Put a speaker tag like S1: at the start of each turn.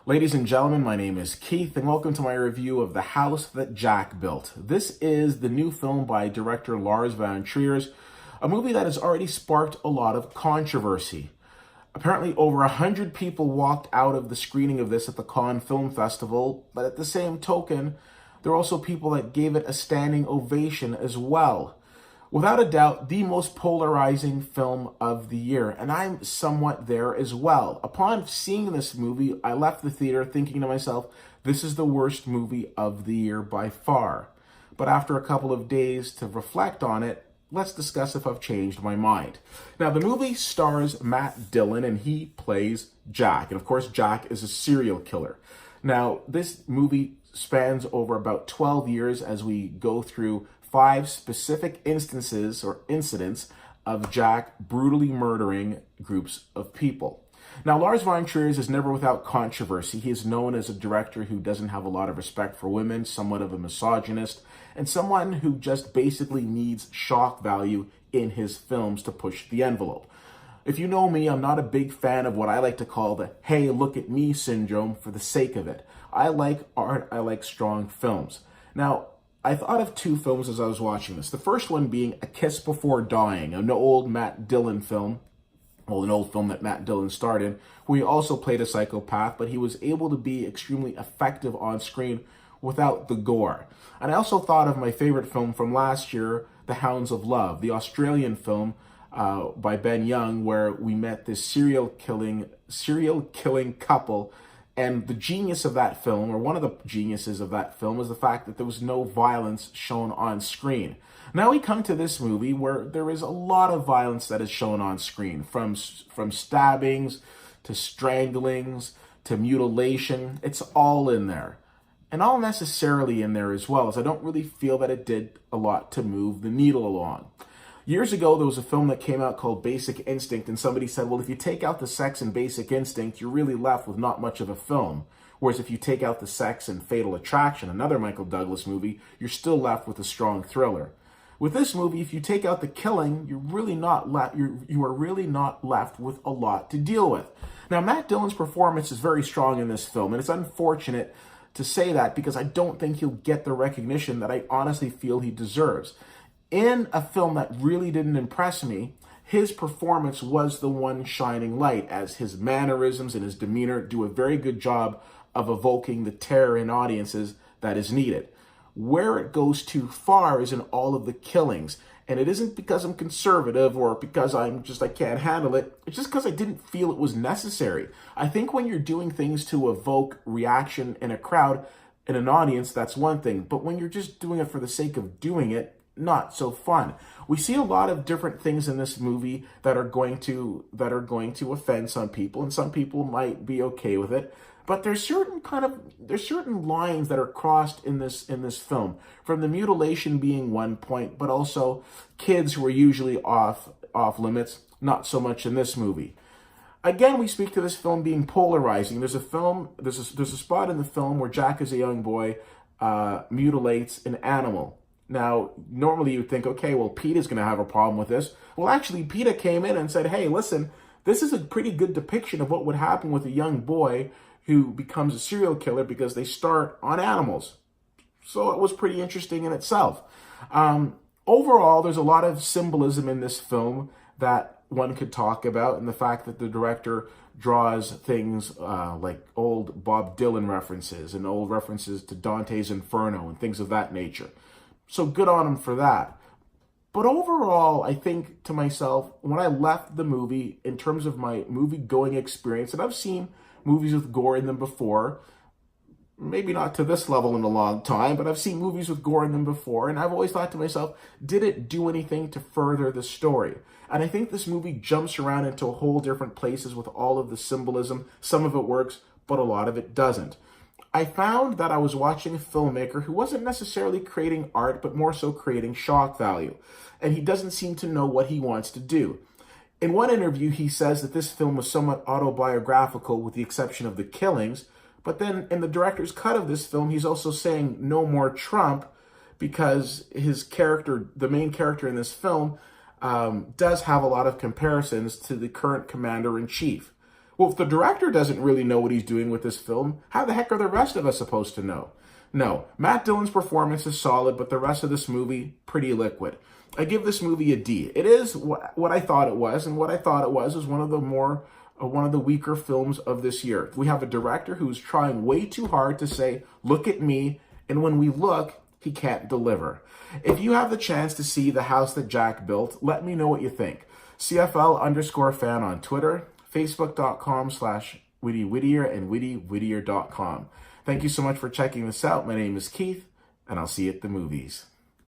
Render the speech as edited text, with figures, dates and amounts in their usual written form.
S1: Ladies and gentlemen, my name is Keith, and welcome to my review of The House That Jack Built. This is the new film by director Lars von Trier, a movie that has already sparked a lot of controversy. Apparently, over 100 people walked out of the screening of this at the Cannes Film Festival, but at the same token, there are also people that gave it a standing ovation as well. Without a doubt, the most polarizing film of the year, and I'm somewhat there as well. Upon seeing this movie, I left the theater thinking to myself, this is the worst movie of the year by far. But after a couple of days to reflect on it, let's discuss if I've changed my mind. Now, the movie stars Matt Dillon, and he plays Jack. And of course, Jack is a serial killer. Now, this movie spans over about 12 years as we go through 5 specific instances or incidents of Jack brutally murdering groups of people. Now, Lars von Trier is never without controversy. He is known as a director who doesn't have a lot of respect for women, somewhat of a misogynist, and someone who just basically needs shock value in his films to push the envelope. If you know me, I'm not a big fan of what I like to call the "hey, look at me" syndrome for the sake of it. I like art, I like strong films. Now, I thought of 2 films as I was watching this. The first one being A Kiss Before Dying, an old Matt Dillon film, well, an old film that Matt Dillon starred in, where he also played a psychopath, but he was able to be extremely effective on screen without the gore. And I also thought of my favorite film from last year, The Hounds of Love, the Australian film by Ben Young, where we met this serial killing couple. And the genius of that film, or one of the geniuses of that film, is the fact that there was no violence shown on screen. Now we come to this movie where there is a lot of violence that is shown on screen, from stabbings to stranglings to mutilation. It's all in there. And all necessarily in there as well, as I don't really feel that it did a lot to move the needle along. Years ago, there was a film that came out called Basic Instinct, and somebody said, well, if you take out the sex in Basic Instinct, you're really left with not much of a film. Whereas if you take out the sex in Fatal Attraction, another Michael Douglas movie, you're still left with a strong thriller. With this movie, if you take out the killing, you are really not left with a lot to deal with. Now, Matt Dillon's performance is very strong in this film, and it's unfortunate to say that because I don't think he'll get the recognition that I honestly feel he deserves. In a film that really didn't impress me, his performance was the one shining light, as his mannerisms and his demeanor do a very good job of evoking the terror in audiences that is needed. Where it goes too far is in all of the killings. And it isn't because I'm conservative or because I can't handle it. It's just because I didn't feel it was necessary. I think when you're doing things to evoke reaction in a crowd, in an audience, that's one thing. But when you're just doing it for the sake of doing it, not so fun. We see a lot of different things in this movie that are going to offend some people, and some people might be okay with it. But there's certain lines that are crossed in this film. From the mutilation being one point, but also kids who are usually off limits. Not so much in this movie. Again, we speak to this film being polarizing. There's a spot in the film where Jack, as a young boy, mutilates an animal. Now, normally you'd think, okay, well, PETA's going to have a problem with this. Well, actually, PETA came in and said, hey, listen, this is a pretty good depiction of what would happen with a young boy who becomes a serial killer because they start on animals. So it was pretty interesting in itself. Overall, there's a lot of symbolism in this film that one could talk about, and the fact that the director draws things like old Bob Dylan references and old references to Dante's Inferno and things of that nature. So good on him for that. But overall, I think to myself, when I left the movie, in terms of my movie-going experience, and I've seen movies with gore in them before, maybe not to this level in a long time, but I've seen movies with gore in them before, and I've always thought to myself, did it do anything to further the story? And I think this movie jumps around into a whole different places with all of the symbolism. Some of it works, but a lot of it doesn't. I found that I was watching a filmmaker who wasn't necessarily creating art, but more so creating shock value. And he doesn't seem to know what he wants to do. In one interview, he says that this film was somewhat autobiographical with the exception of the killings. But then in the director's cut of this film, he's also saying no more Trump because his character, the main character in this film, does have a lot of comparisons to the current commander-in-chief. Well, if the director doesn't really know what he's doing with this film, how the heck are the rest of us supposed to know? No, Matt Dillon's performance is solid, but the rest of this movie, pretty liquid. I give this movie a D. It is what I thought it was, and what I thought it was one of the weaker films of this year. We have a director who's trying way too hard to say, look at me, and when we look, he can't deliver. If you have the chance to see The House That Jack Built, let me know what you think. CFL_fan on Twitter, Facebook.com/Whitty Whittier, and WhittyWhittier.com. Thank you so much for checking this out. My name is Keith, and I'll see you at the movies.